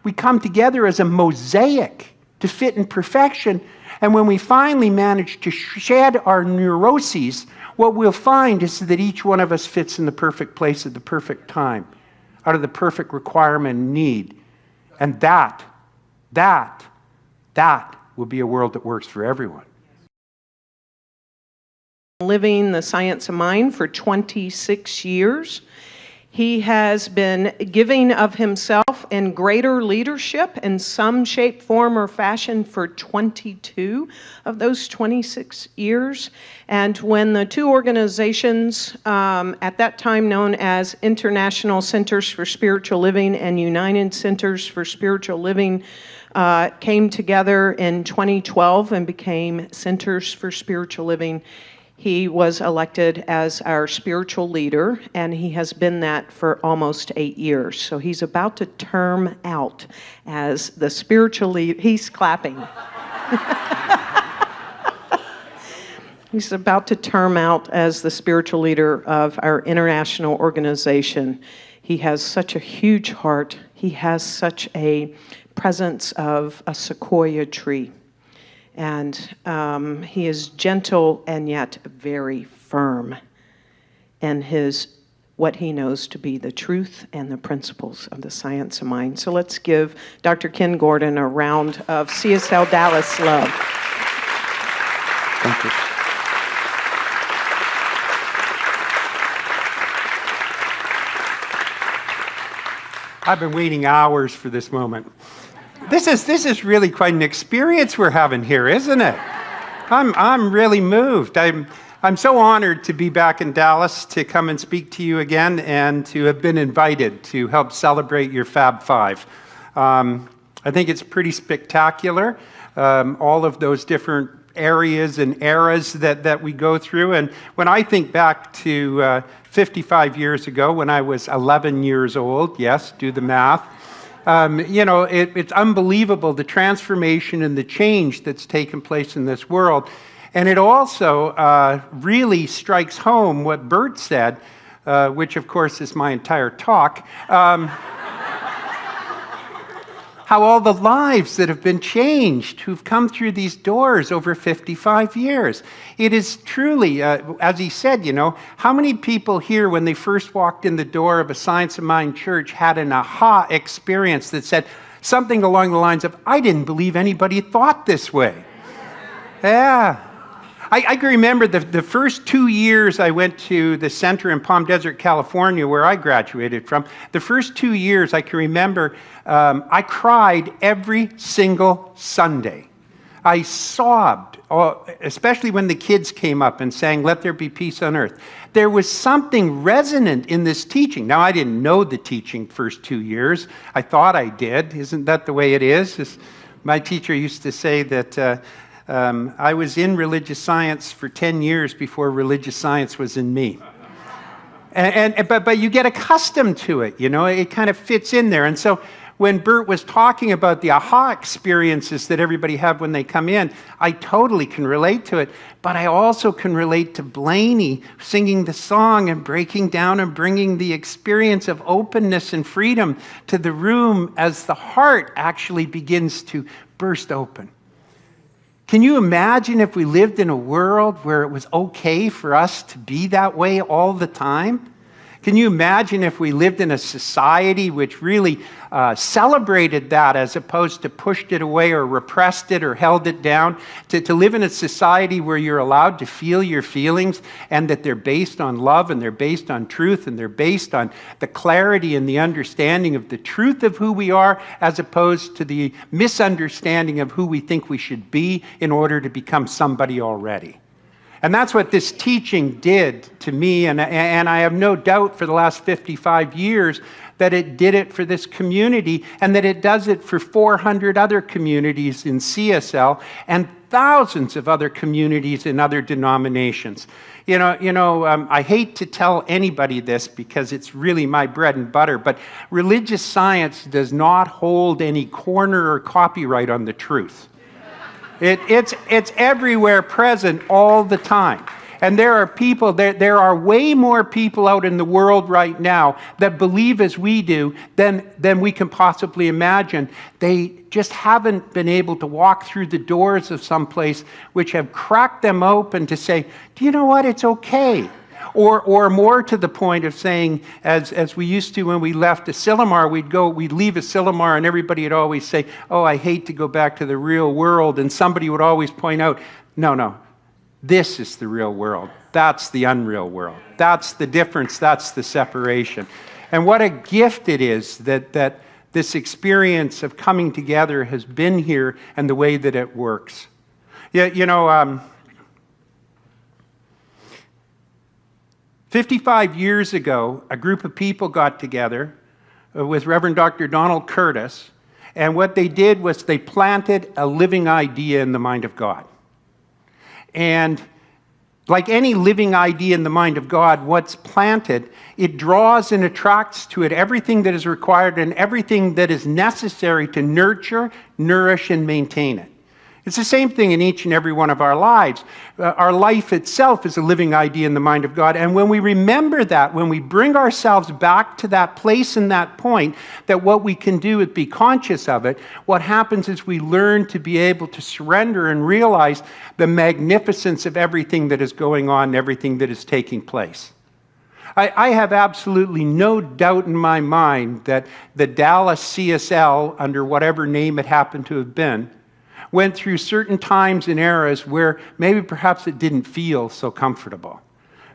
we come together as a mosaic to fit in perfection. And when we finally manage to shed our neuroses, what we'll find is that each one of us fits in the perfect place at the perfect time, out of the perfect requirement and need. And that will be a world that works for everyone. Living the science of mind for 26 years. He has been giving of himself in greater leadership in some shape, form, or fashion for 22 of those 26 years. And when the two organizations, at that time known as International Centers for Spiritual Living and United Centers for Spiritual Living, came together in 2012 and became Centers for Spiritual Living, he was elected as our spiritual leader, and he has been that for almost 8 years. So he's about to term out as the spiritual leader. He's clapping. He's about to term out as the spiritual leader of our international organization. He has such a huge heart. He has such a presence of a sequoia tree. And he is gentle and yet very firm in what he knows to be the truth and the principles of the science of mind. So let's give Dr. Kenn Gordon a round of CSLDallas love. Thank you. I've been waiting hours for this moment. This is really quite an experience we're having here, isn't it? I'm really moved. I'm so honored to be back in Dallas to come and speak to you again and to have been invited to help celebrate your Fab Five. I think it's pretty spectacular, all of those different areas and eras that we go through. And when I think back to 55 years ago when I was 11 years old, yes, do the math, it's unbelievable, the transformation and the change that's taken place in this world. And it also really strikes home what Bert said, which of course is my entire talk, how all the lives that have been changed who've come through these doors over 55 years. It is truly, as he said, how many people here when they first walked in the door of a Science of Mind church had an aha experience that said something along the lines of, I didn't believe anybody thought this way. Yeah. I can remember the first 2 years I went to the center in Palm Desert, California, where I graduated from. The first 2 years I can remember I cried every single Sunday. I sobbed, especially when the kids came up and sang, "Let there be peace on earth." There was something resonant in this teaching. Now, I didn't know the teaching first 2 years. I thought I did. Isn't that the way it is? My teacher used to say that I was in religious science for 10 years before religious science was in me. But you get accustomed to it, it kind of fits in there. And so when Bert was talking about the aha experiences that everybody have when they come in, I totally can relate to it. But I also can relate to Blaney singing the song and breaking down and bringing the experience of openness and freedom to the room as the heart actually begins to burst open. Can you imagine if we lived in a world where it was okay for us to be that way all the time? Can you imagine if we lived in a society which really celebrated that as opposed to pushed it away or repressed it or held it down? To live in a society where you're allowed to feel your feelings and that they're based on love and they're based on truth and they're based on the clarity and the understanding of the truth of who we are as opposed to the misunderstanding of who we think we should be in order to become somebody already. And that's what this teaching did to me, and I have no doubt for the last 55 years that it did it for this community and that it does it for 400 other communities in CSL and thousands of other communities in other denominations. I hate to tell anybody this because it's really my bread and butter, but religious science does not hold any corner or copyright on the truth. It's everywhere present all the time. And there are people, there are way more people out in the world right now that believe as we do than we can possibly imagine. They just haven't been able to walk through the doors of some place which have cracked them open to say, do you know what, it's okay. Or more to the point of saying, as we used to when we left Asilomar, we'd leave Asilomar and everybody would always say, oh, I hate to go back to the real world. And somebody would always point out, no, this is the real world. That's the unreal world. That's the difference. That's the separation. And what a gift it is that this experience of coming together has been here and the way that it works. Yeah, 55 years ago, a group of people got together with Reverend Dr. Donald Curtis, and what they did was they planted a living idea in the mind of God. And like any living idea in the mind of God, what's planted, it draws and attracts to it everything that is required and everything that is necessary to nurture, nourish, and maintain it. It's the same thing in each and every one of our lives. Our life itself is a living idea in the mind of God. And when we remember that, when we bring ourselves back to that place and that point, that what we can do is be conscious of it, what happens is we learn to be able to surrender and realize the magnificence of everything that is going on and everything that is taking place. I have absolutely no doubt in my mind that the Dallas CSL, under whatever name it happened to have been, went through certain times and eras where maybe perhaps it didn't feel so comfortable.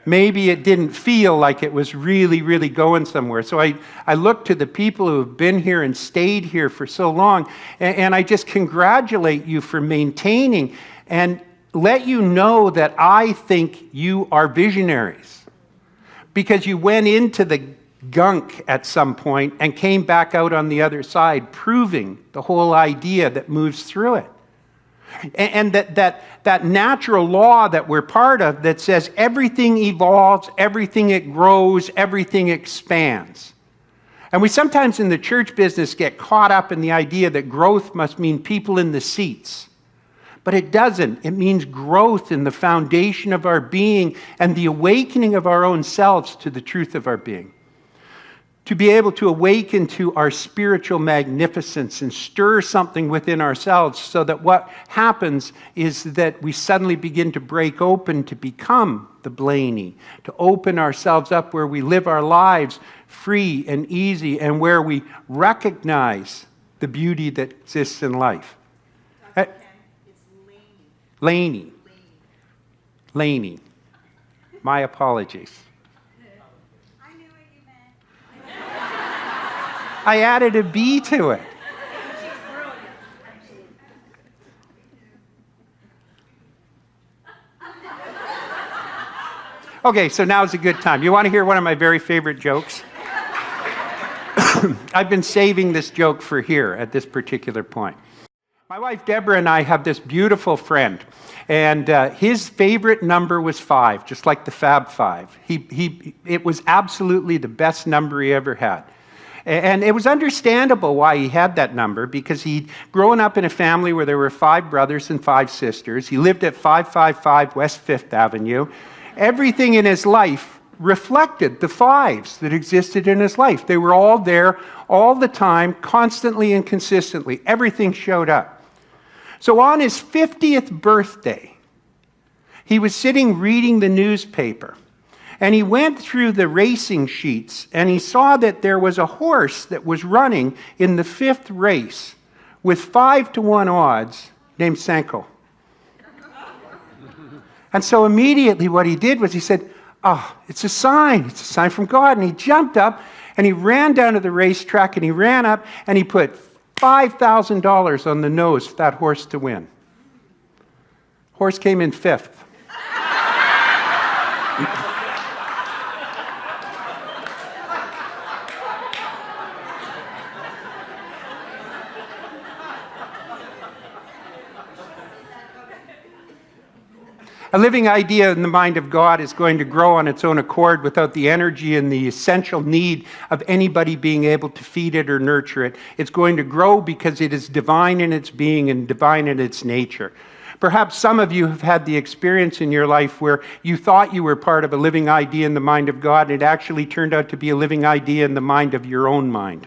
Maybe it didn't feel like it was really, really going somewhere. So I look to the people who have been here and stayed here for so long, and I just congratulate you for maintaining and let you know that I think you are visionaries. Because you went into the gunk at some point and came back out on the other side, proving the whole idea that moves through it. And that natural law that we're part of that says everything evolves, everything it grows, everything expands. And we sometimes in the church business get caught up in the idea that growth must mean people in the seats. But it doesn't. It means growth in the foundation of our being and the awakening of our own selves to the truth of our being. To be able to awaken to our spiritual magnificence and stir something within ourselves so that what happens is that we suddenly begin to break open to become the Blaney, to open ourselves up where we live our lives free and easy and where we recognize the beauty that exists in life. Dr. Ken, it's Laney. Laney. My apologies. I added a B to it. Okay, so now's a good time. You want to hear one of my very favorite jokes? I've been saving this joke for here at this particular point. My wife Deborah and I have this beautiful friend, and his favorite number was 5, just like the Fab Five. It was absolutely the best number he ever had. And it was understandable why he had that number, because he'd grown up in a family where there were 5 brothers and 5 sisters. He lived at 555 West 5th Avenue. Everything in his life reflected the 5s that existed in his life. They were all there all the time, constantly and consistently. Everything showed up. So on his 50th birthday, he was sitting reading the newspaper. And he went through the racing sheets, and he saw that there was a horse that was running in the 5th race with 5-to-1 odds named Sanko. And so immediately what he did was he said, oh, it's a sign from God. And he jumped up, and he ran down to the racetrack, and he ran up, and he put $5,000 on the nose for that horse to win. Horse came in 5th. A living idea in the mind of God is going to grow on its own accord without the energy and the essential need of anybody being able to feed it or nurture it. It's going to grow because it is divine in its being and divine in its nature. Perhaps some of you have had the experience in your life where you thought you were part of a living idea in the mind of God, and it actually turned out to be a living idea in the mind of your own mind.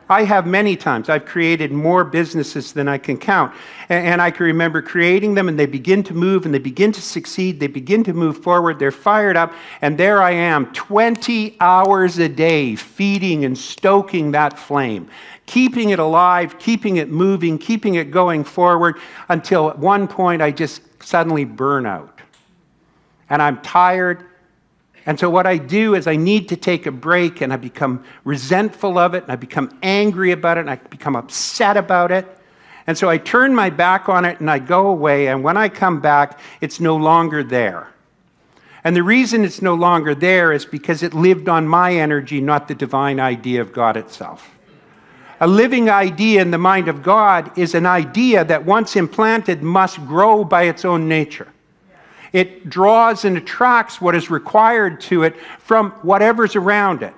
I have many times. I've created more businesses than I can count. And I can remember creating them, and they begin to move, and they begin to succeed. They begin to move forward. They're fired up. And there I am, 20 hours a day, feeding and stoking that flame, keeping it alive, keeping it moving, keeping it going forward, until at one point I just suddenly burn out. And I'm tired. And so what I do is I need to take a break, and I become resentful of it, and I become angry about it, and I become upset about it. And so I turn my back on it, and I go away, and when I come back, it's no longer there. And the reason it's no longer there is because it lived on my energy, not the divine idea of God itself. A living idea in the mind of God is an idea that once implanted must grow by its own nature. It draws and attracts what is required to it from whatever's around it.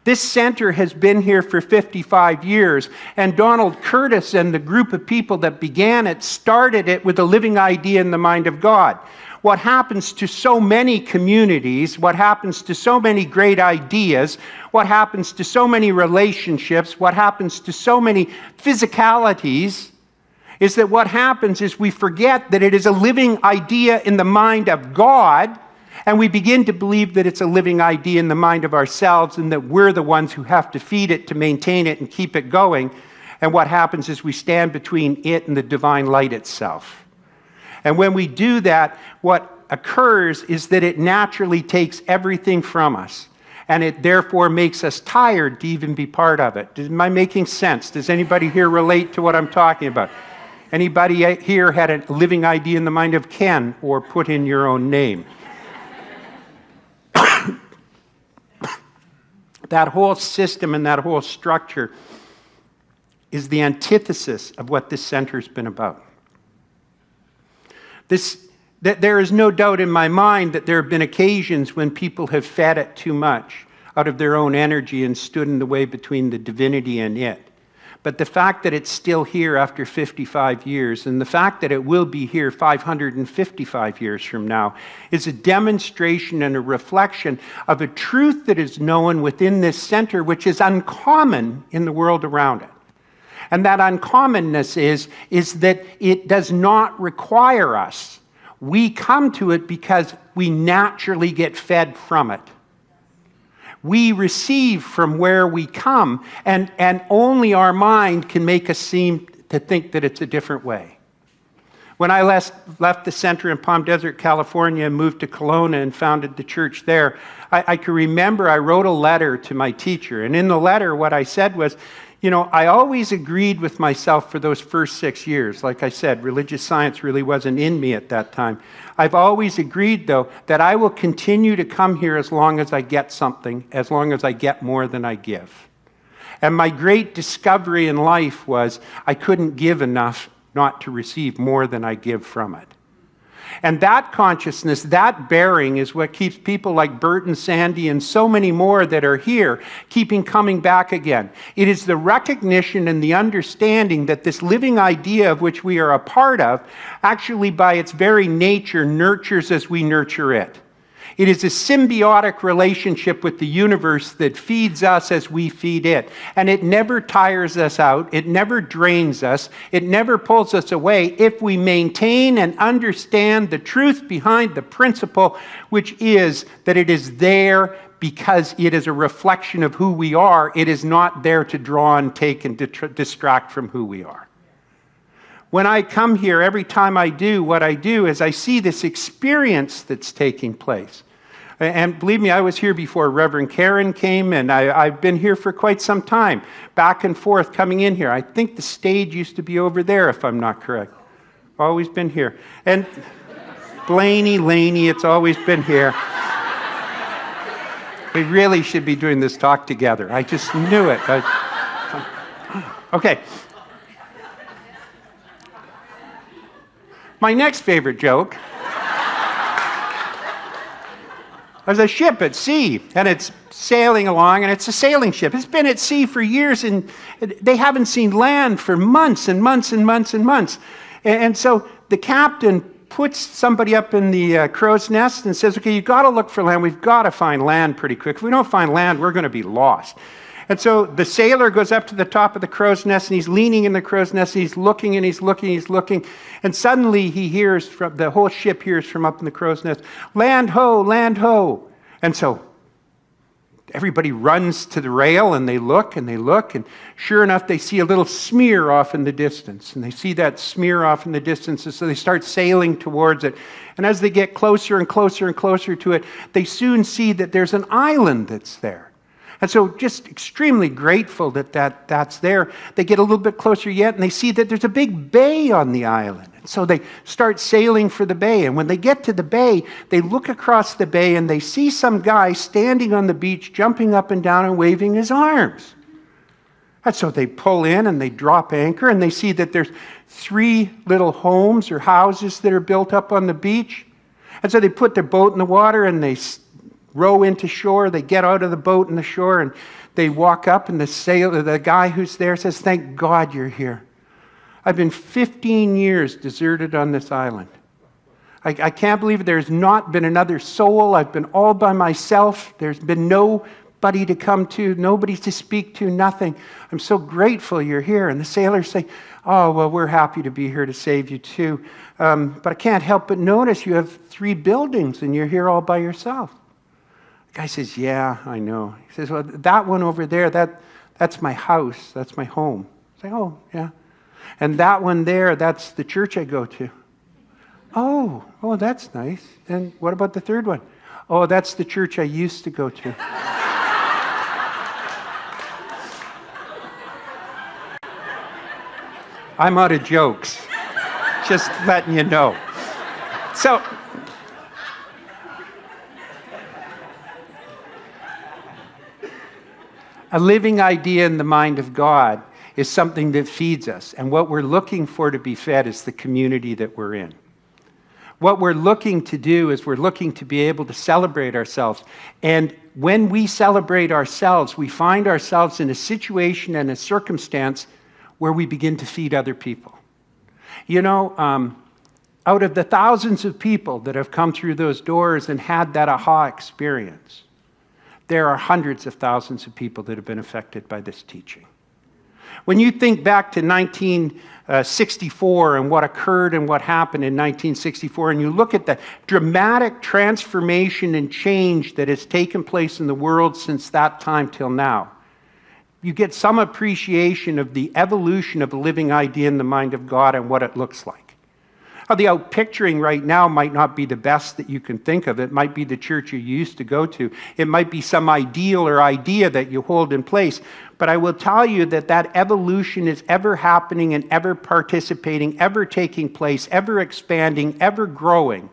This center has been here for 55 years, and Donald Curtis and the group of people that began it started it with a living idea in the mind of God. What happens to so many communities, what happens to so many great ideas, what happens to so many relationships, what happens to so many physicalities, is that what happens is we forget that it is a living idea in the mind of God, and we begin to believe that it's a living idea in the mind of ourselves, and that we're the ones who have to feed it to maintain it and keep it going. And what happens is we stand between it and the divine light itself. And when we do that, what occurs is that it naturally takes everything from us, and it therefore makes us tired to even be part of it. Am I making sense? Does anybody here relate to what I'm talking about? Anybody here had a living idea in the mind of Ken, or put in your own name? That whole system and that whole structure is the antithesis of what this center's been about. There is no doubt in my mind that there have been occasions when people have fed it too much out of their own energy and stood in the way between the divinity and it. But the fact that it's still here after 55 years, and the fact that it will be here 555 years from now, is a demonstration and a reflection of a truth that is known within this center, which is uncommon in the world around it. And that uncommonness is that it does not require us. We come to it because we naturally get fed from it. We receive from where we come, and only our mind can make us seem to think that it's a different way. When I left the center in Palm Desert, California, and moved to Kelowna and founded the church there, I can remember I wrote a letter to my teacher, and in the letter what I said was, I always agreed with myself for those first 6 years. Like I said, religious science really wasn't in me at that time. I've always agreed, though, that I will continue to come here as long as I get something, as long as I get more than I give. And my great discovery in life was I couldn't give enough not to receive more than I give from it. And that consciousness, that bearing, is what keeps people like Bert and Sandy and so many more that are here keeping coming back again. It is the recognition and the understanding that this living idea of which we are a part of actually by its very nature nurtures as we nurture it. It is a symbiotic relationship with the universe that feeds us as we feed it. And it never tires us out. It never drains us. It never pulls us away if we maintain and understand the truth behind the principle, which is that it is there because it is a reflection of who we are. It is not there to draw and take and distract from who we are. When I come here, every time I do, what I do is I see this experience that's taking place. And believe me, I was here before Reverend Karen came, and I've been here for quite some time, back and forth coming in here. I think the stage used to be over there, if I'm not correct. Always been here. And Laney, it's always been here. We really should be doing this talk together. I just knew it. Okay. My next favorite joke. There's a ship at sea, and it's sailing along, and it's a sailing ship. It's been at sea for years, and they haven't seen land for months and months and months and months. And so the captain puts somebody up in the crow's nest and says, okay, you've got to look for land. We've got to find land pretty quick. If we don't find land, we're going to be lost. And so the sailor goes up to the top of the crow's nest, and he's leaning in the crow's nest, and he's looking, and he's looking, he's looking. And suddenly he hears, from the whole ship hears from up in the crow's nest, land ho, land ho. And so everybody runs to the rail, and they look, and sure enough, they see a little smear off in the distance. And they see that smear off in the distance, and so they start sailing towards it. And as they get closer and closer and closer to it, they soon see that there's an island that's there. And so just extremely grateful that that's there. They get a little bit closer yet, and they see that there's a big bay on the island. And so they start sailing for the bay. And when they get to the bay, they look across the bay, and they see some guy standing on the beach, jumping up and down and waving his arms. And so they pull in, and they drop anchor, and they see that there's 3 little homes or houses that are built up on the beach. And so they put their boat in the water, and they row into shore. They get out of the boat in the shore, and they walk up, and the guy who's there says, thank God you're here. I've been 15 years deserted on this island. I can't believe there's not been another soul. I've been all by myself. There's been nobody to come to, nobody to speak to, nothing. I'm so grateful you're here. And the sailors say, oh, well, we're happy to be here to save you too. But I can't help but notice you have 3 buildings, and you're here all by yourself. The guy says, yeah, I know. He says, well, that one over there, that's my house. That's my home. I say, oh, yeah. And that one there, that's the church I go to. Oh, that's nice. And what about the 3rd one? Oh, that's the church I used to go to. I'm out of jokes. Just letting you know. So, a living idea in the mind of God is something that feeds us. And what we're looking for to be fed is the community that we're in. What we're looking to do is we're looking to be able to celebrate ourselves. And when we celebrate ourselves, we find ourselves in a situation and a circumstance where we begin to feed other people. You know, out of the thousands of people that have come through those doors and had that aha experience, there are hundreds of thousands of people that have been affected by this teaching. When you think back to 1964 and what occurred and what happened in 1964, and you look at the dramatic transformation and change that has taken place in the world since that time till now, you get some appreciation of the evolution of a living idea in the mind of God and what it looks like. How the outpicturing right now might not be the best that you can think of. It might be the church you used to go to. It might be some ideal or idea that you hold in place. But I will tell you that evolution is ever happening and ever participating, ever taking place, ever expanding, ever growing.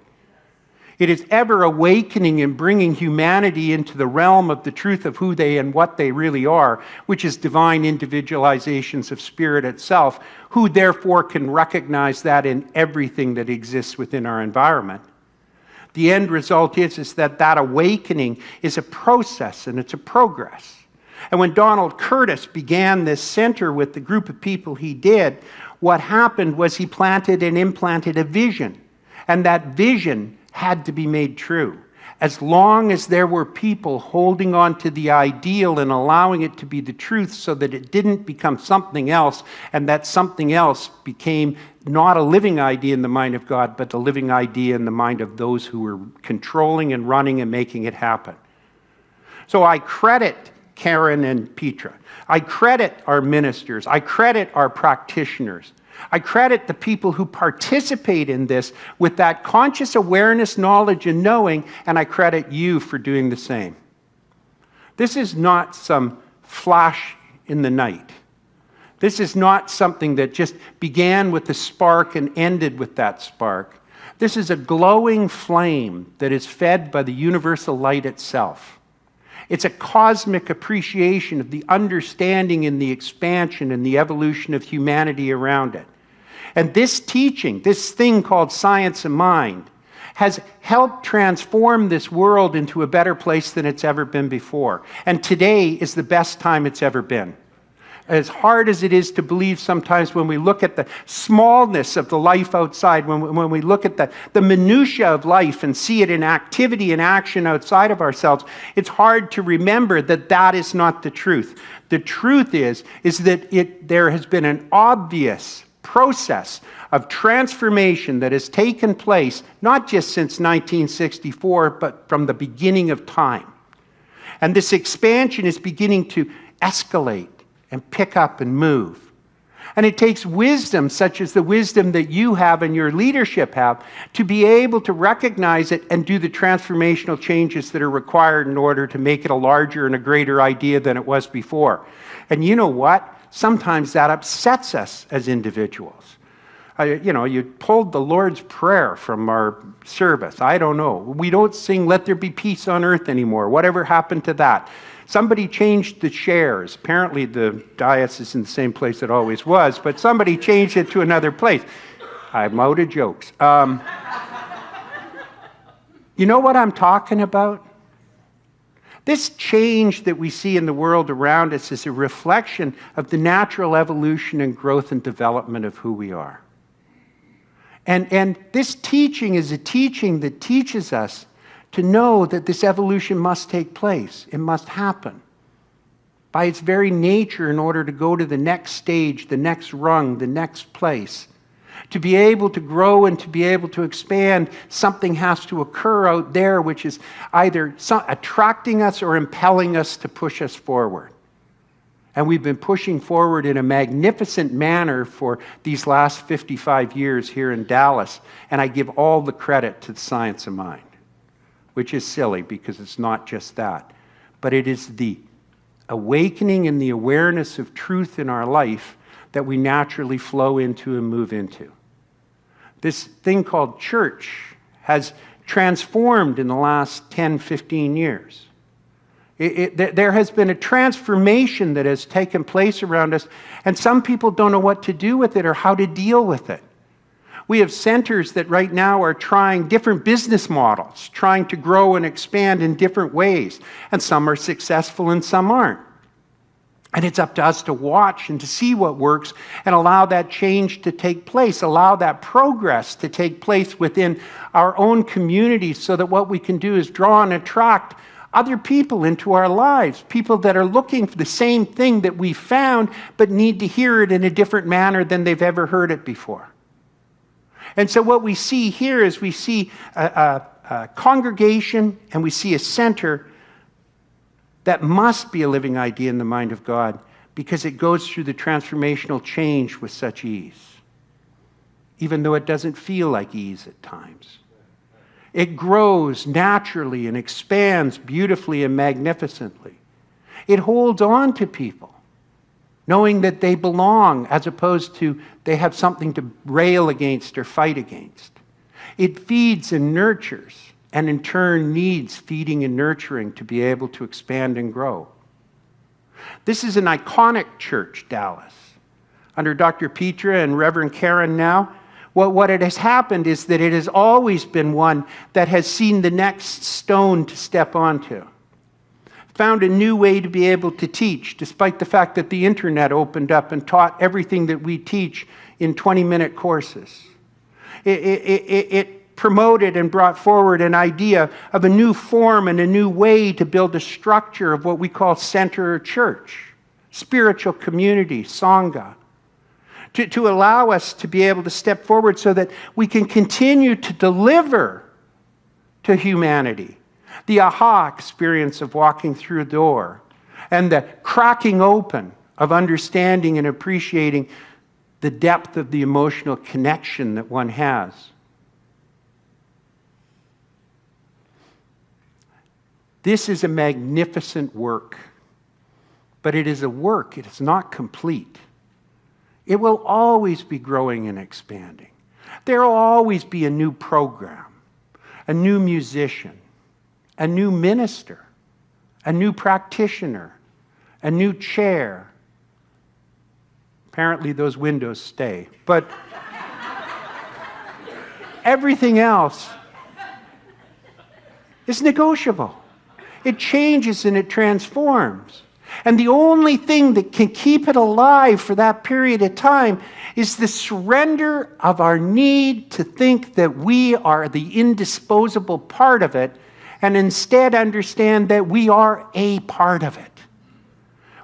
It is ever awakening and bringing humanity into the realm of the truth of who they and what they really are, which is divine individualizations of spirit itself, who therefore can recognize that in everything that exists within our environment. The end result is that awakening is a process and it's a progress. And when Donald Curtis began this center with the group of people he did, what happened was he planted and implanted a vision. And that vision had to be made true. As long as there were people holding on to the ideal and allowing it to be the truth so that it didn't become something else, and that something else became not a living idea in the mind of God, but a living idea in the mind of those who were controlling and running and making it happen. So I credit Karen and Petra. I credit our ministers. I credit our practitioners. I credit the people who participate in this with that conscious awareness, knowledge, and knowing, and I credit you for doing the same. This is not some flash in the night. This is not something that just began with the spark and ended with that spark. This is a glowing flame that is fed by the universal light itself. It's a cosmic appreciation of the understanding and the expansion and the evolution of humanity around it. And this teaching, this thing called science of mind, has helped transform this world into a better place than it's ever been before. And today is the best time it's ever been. As hard as it is to believe sometimes when we look at the smallness of the life outside, when we look at the minutiae of life and see it in activity and action outside of ourselves, it's hard to remember that that is not the truth. The truth is that there has been an obvious process of transformation that has taken place, not just since 1964, but from the beginning of time. And this expansion is beginning to escalate and pick up and move. And it takes wisdom, such as the wisdom that you have and your leadership have, to be able to recognize it and do the transformational changes that are required in order to make it a larger and a greater idea than it was before. And you know what? Sometimes that upsets us as individuals. You pulled the Lord's Prayer from our service. I don't know. We don't sing "Let There Be Peace on Earth" anymore. Whatever happened to that? Somebody changed the chairs. Apparently the dais is in the same place it always was, but somebody changed it to another place. I'm out of jokes. You know what I'm talking about? This change that we see in the world around us is a reflection of the natural evolution and growth and development of who we are. And this teaching is a teaching that teaches us to know that this evolution must take place. It must happen by its very nature in order to go to the next stage, the next rung, the next place. To be able to grow and to be able to expand, something has to occur out there which is either attracting us or impelling us to push us forward. And we've been pushing forward in a magnificent manner for these last 55 years here in Dallas, and I give all the credit to the Science of Mind, which is silly because it's not just that, but it is the awakening and the awareness of truth in our life that we naturally flow into and move into. This thing called church has transformed in the last 10, 15 years. There has been a transformation that has taken place around us, and some people don't know what to do with it or how to deal with it. We have centers that right now are trying different business models, trying to grow and expand in different ways, and some are successful and some aren't. And it's up to us to watch and to see what works and allow that change to take place, allow that progress to take place within our own communities so that what we can do is draw and attract other people into our lives, people that are looking for the same thing that we found but need to hear it in a different manner than they've ever heard it before. And so what we see here is we see a congregation and we see a center that must be a living idea in the mind of God because it goes through the transformational change with such ease, even though it doesn't feel like ease at times. It grows naturally and expands beautifully and magnificently. It holds on to people, knowing that they belong as opposed to they have something to rail against or fight against. It feeds and nurtures, and in turn needs feeding and nurturing to be able to expand and grow. This is an iconic church, Dallas. Under Dr. Petra and Reverend Karen now, what it has happened is that it has always been one that has seen the next stone to step onto. Found a new way to be able to teach, despite the fact that the internet opened up and taught everything that we teach in 20-minute courses. It promoted and brought forward an idea of a new form and a new way to build a structure of what we call center or church, spiritual community, Sangha, to allow us to be able to step forward so that we can continue to deliver to humanity the aha experience of walking through a door and the cracking open of understanding and appreciating the depth of the emotional connection that one has. This is a magnificent work, but it is a work. It is not complete. It will always be growing and expanding. There will always be a new program, a new musician, a new minister, a new practitioner, a new chair. Apparently those windows stay, but everything else is negotiable. It changes and it transforms. And the only thing that can keep it alive for that period of time is the surrender of our need to think that we are the indisposable part of it, and instead understand that we are a part of it,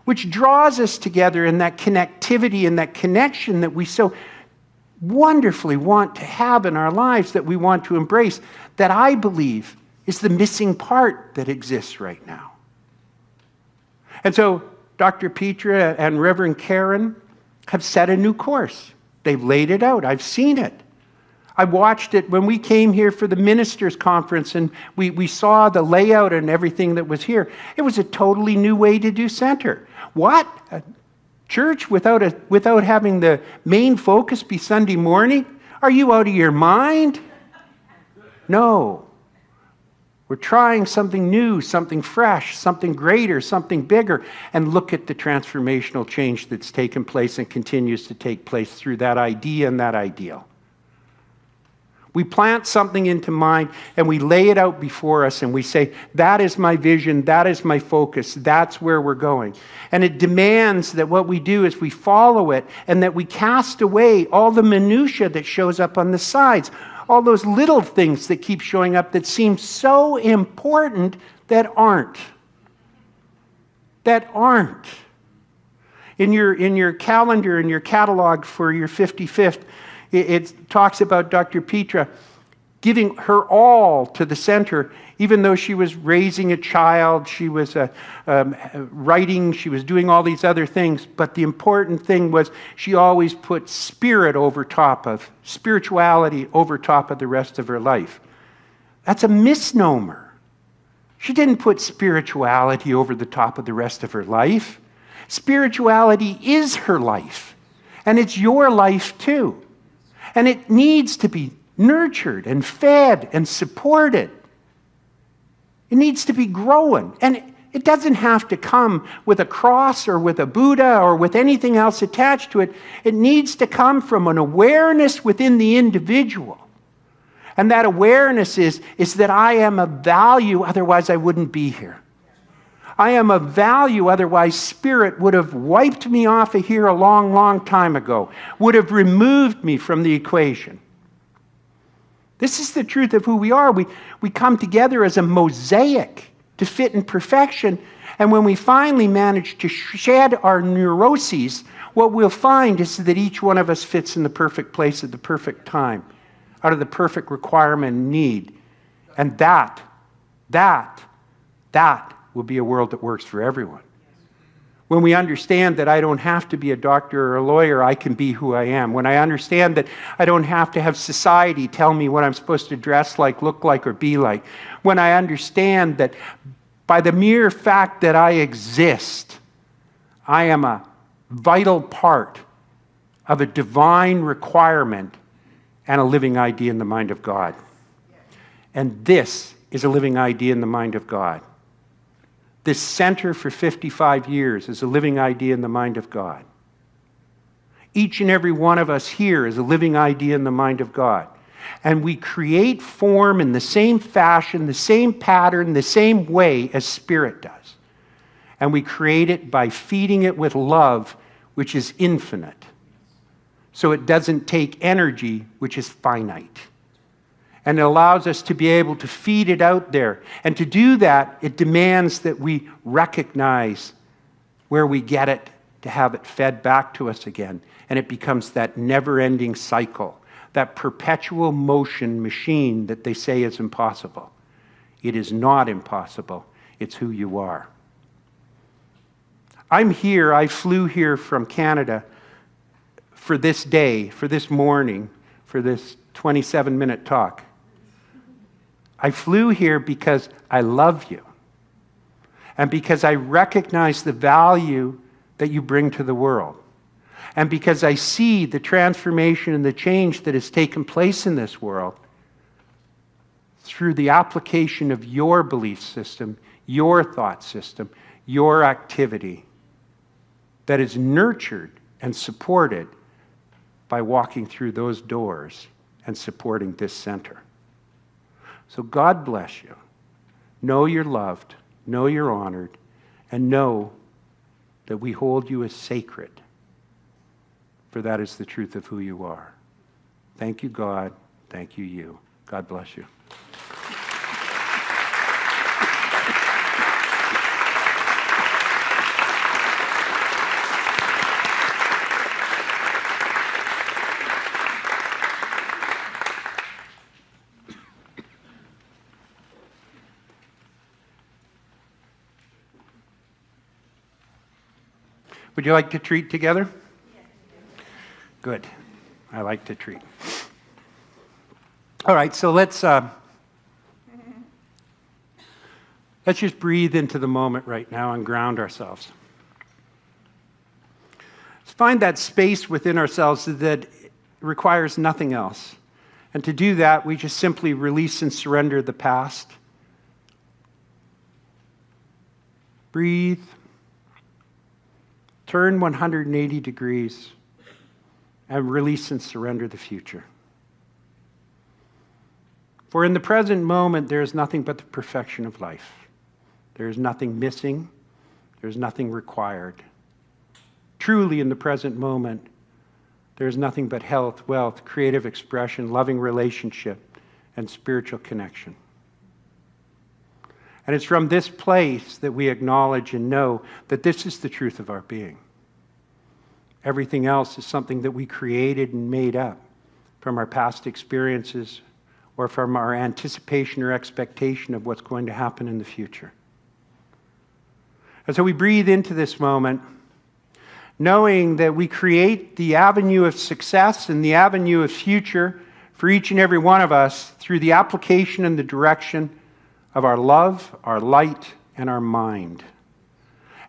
which draws us together in that connectivity and that connection that we so wonderfully want to have in our lives, that we want to embrace, that I believe is the missing part that exists right now. And so Dr. Petra and Reverend Karen have set a new course. They've laid it out. I've seen it. I watched it when we came here for the ministers' conference, and we saw the layout and everything that was here. It was a totally new way to do center. What? A church without having the main focus be Sunday morning? Are you out of your mind? No. We're trying something new, something fresh, something greater, something bigger. And look at the transformational change that's taken place and continues to take place through that idea and that ideal. We plant something into mind and we lay it out before us and we say, that is my vision, that is my focus, that's where we're going. And it demands that what we do is we follow it and that we cast away all the minutia that shows up on the sides, all those little things that keep showing up that seem so important that aren't. That aren't. In your calendar, in your catalog for your 55th, it talks about Dr. Petra giving her all to the center, even though she was raising a child, she was writing, she was doing all these other things. But the important thing was she always put spirituality over top of the rest of her life. That's a misnomer. She didn't put spirituality over the top of the rest of her life. Spirituality is her life, and it's your life too. And it needs to be nurtured and fed and supported. It needs to be growing. And it doesn't have to come with a cross or with a Buddha or with anything else attached to it. It needs to come from an awareness within the individual. And that awareness is that I am of value, otherwise I wouldn't be here. I am of value, otherwise Spirit would have wiped me off of here a long, long time ago, would have removed me from the equation. This is the truth of who we are. We come together as a mosaic to fit in perfection, and when we finally manage to shed our neuroses, what we'll find is that each one of us fits in the perfect place at the perfect time, out of the perfect requirement and need. And that will be a world that works for everyone. When we understand that I don't have to be a doctor or a lawyer, I can be who I am. When I understand that I don't have to have society tell me what I'm supposed to dress like, look like, or be like. When I understand that by the mere fact that I exist, I am a vital part of a divine requirement and a living idea in the mind of God. And this is a living idea in the mind of God. This center for 55 years is a living idea in the mind of God. Each and every one of us here is a living idea in the mind of God. And we create form in the same fashion, the same pattern, the same way as Spirit does. And we create it by feeding it with love, which is infinite. So it doesn't take energy, which is finite. And it allows us to be able to feed it out there. And to do that, it demands that we recognize where we get it, to have it fed back to us again. And it becomes that never-ending cycle, that perpetual motion machine that they say is impossible. It is not impossible. It's who you are. I'm here. I flew here from Canada for this day, for this morning, for this 27-minute talk. I flew here because I love you and because I recognize the value that you bring to the world and because I see the transformation and the change that has taken place in this world through the application of your belief system, your thought system, your activity that is nurtured and supported by walking through those doors and supporting this center. So God bless you. Know you're loved, know you're honored, and know that we hold you as sacred, for that is the truth of who you are. Thank you, God. Thank you, you. God bless you. Would you like to treat together? Good. I like to treat. All right, so let's just breathe into the moment right now and ground ourselves. Let's find that space within ourselves that requires nothing else. And to do that, we just simply release and surrender the past. Breathe. Turn 180 degrees and release and surrender the future. For in the present moment, there is nothing but the perfection of life. There is nothing missing. There is nothing required. Truly, in the present moment, there is nothing but health, wealth, creative expression, loving relationship, and spiritual connection. And it's from this place that we acknowledge and know that this is the truth of our being. Everything else is something that we created and made up from our past experiences or from our anticipation or expectation of what's going to happen in the future. And so we breathe into this moment, knowing that we create the avenue of success and the avenue of future for each and every one of us through the application and the direction of our love, our light, and our mind.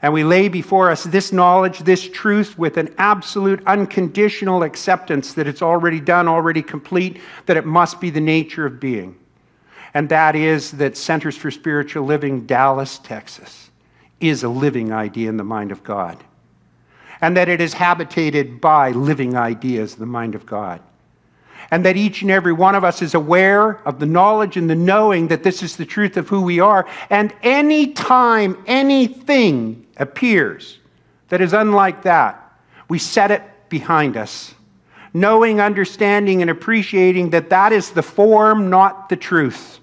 And we lay before us this knowledge, this truth, with an absolute unconditional acceptance that it's already done, already complete, that it must be the nature of being. And that is that Centers for Spiritual Living, Dallas, Texas, is a living idea in the mind of God. And that it is habitated by living ideas in the mind of God. And that each and every one of us is aware of the knowledge and the knowing that this is the truth of who we are. And any time anything appears that is unlike that, we set it behind us. Knowing, understanding, and appreciating that that is the form, not the truth.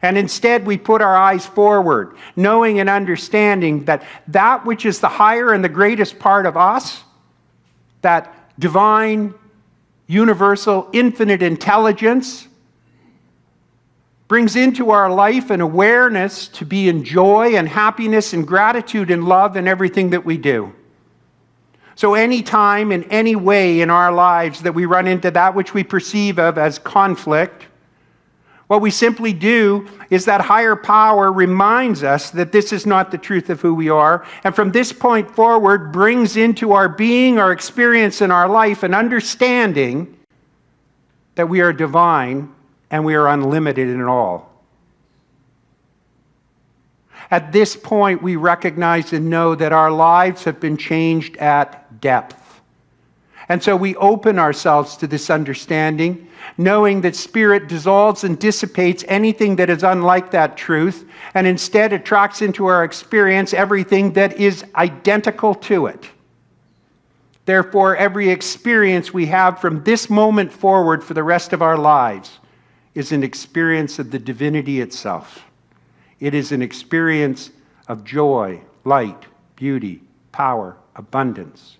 And instead we put our eyes forward, knowing and understanding that that which is the higher and the greatest part of us, that divine, universal, infinite intelligence, brings into our life an awareness to be in joy and happiness and gratitude and love in everything that we do. So any time, in any way in our lives that we run into that which we perceive of as conflict, what we simply do is that higher power reminds us that this is not the truth of who we are, and from this point forward brings into our being, our experience in our life, an understanding that we are divine and we are unlimited in all. At this point, we recognize and know that our lives have been changed at depth. And so we open ourselves to this understanding, knowing that Spirit dissolves and dissipates anything that is unlike that truth, and instead attracts into our experience everything that is identical to it. Therefore, every experience we have from this moment forward for the rest of our lives is an experience of the divinity itself. It is an experience of joy, light, beauty, power, abundance.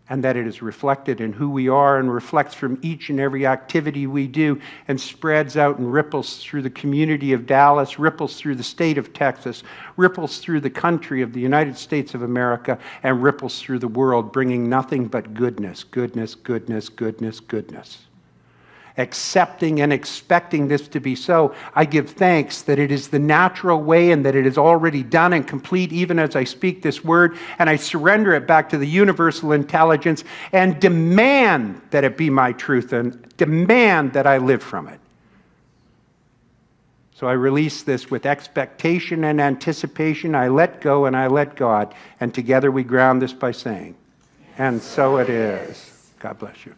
And that it is reflected in who we are and reflects from each and every activity we do and spreads out and ripples through the community of Dallas, ripples through the state of Texas, ripples through the country of the United States of America, and ripples through the world, bringing nothing but goodness, goodness, goodness, goodness, goodness. Accepting and expecting this to be so, I give thanks that it is the natural way and that it is already done and complete even as I speak this word, and I surrender it back to the universal intelligence and demand that it be my truth and demand that I live from it. So I release this with expectation and anticipation. I let go and I let God, and together we ground this by saying, and so it is. God bless you.